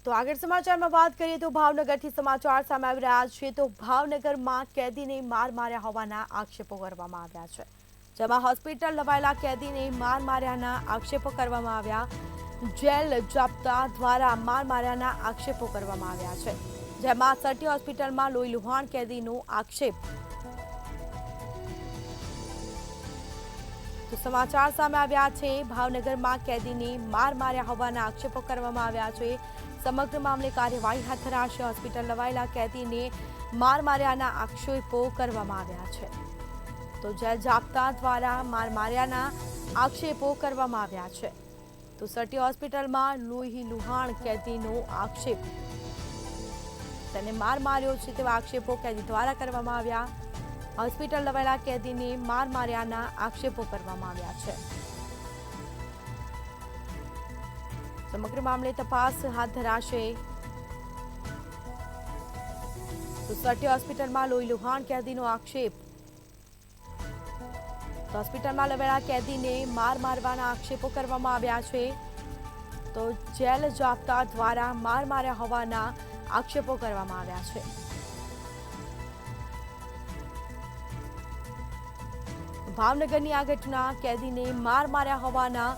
તો આગળ સમાચારમાં વાત કરીએ તો ભાવનગરથી સમાચાર સામે આવી રહ્યા છે તો ભાવનગરમાં કેદીને માર માર્યા હોવાના આક્ષેપો કરવામાં આવ્યા છે, જેમાં હોસ્પિટલ લવાયેલા કેદીને માર માર્યાના આક્ષેપો કરવામાં આવ્યા। જેલ જાપ્તા દ્વારા માર માર્યાના આક્ષેપો કરવામાં આવ્યા છે, જેમાં સટી હોસ્પિટલમાં લોહી લુહાણ કેદીનો આક્ષેપ। તો સમાચાર સામે આવ્યા છે, ભાવનગરમાં કેદીને માર માર્યા હોવાના આક્ષેપો કરવામાં આવ્યા છે। સમગ્ર મામલે કાર્યવાહી હાથ ધરાશે। હોસ્પિટલ લવાયેલા કેદીને માર માર્યાના આક્ષેપો કરવામાં આવ્યા છે, તો જેલ જાપ્તા દ્વારા માર માર્યાના આક્ષેપો કરવામાં આવ્યા છે। તો સટી હોસ્પિટલમાં લોહી લુહાણ કેદીનો આક્ષેપ, તેને માર માર્યો છે તેવા આક્ષેપો કેદી દ્વારા કરવામાં આવ્યા। હોસ્પિટલ લવાયેલા કેદીને માર માર્યાના આક્ષેપો કરવામાં આવ્યા છે। સમગ્ર મામલે તપાસ હાથ ધરાશે। તો સટી હોસ્પિટલમાં લોહી લુહાણ કેદીનો આક્ષેપ, હોસ્પિટલમાં લવાયેલા કેદીને માર મારવાના આક્ષેપો કરવામાં આવ્યા છે, તો જેલ જાપ્તા દ્વારા માર માર્યા હોવાના આક્ષેપો કરવામાં આવ્યા છે। ભાવનગરની આ ઘટના, કેદીને માર માર્યા હોવાના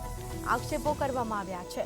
આક્ષેપો કરવામાં આવ્યા છે।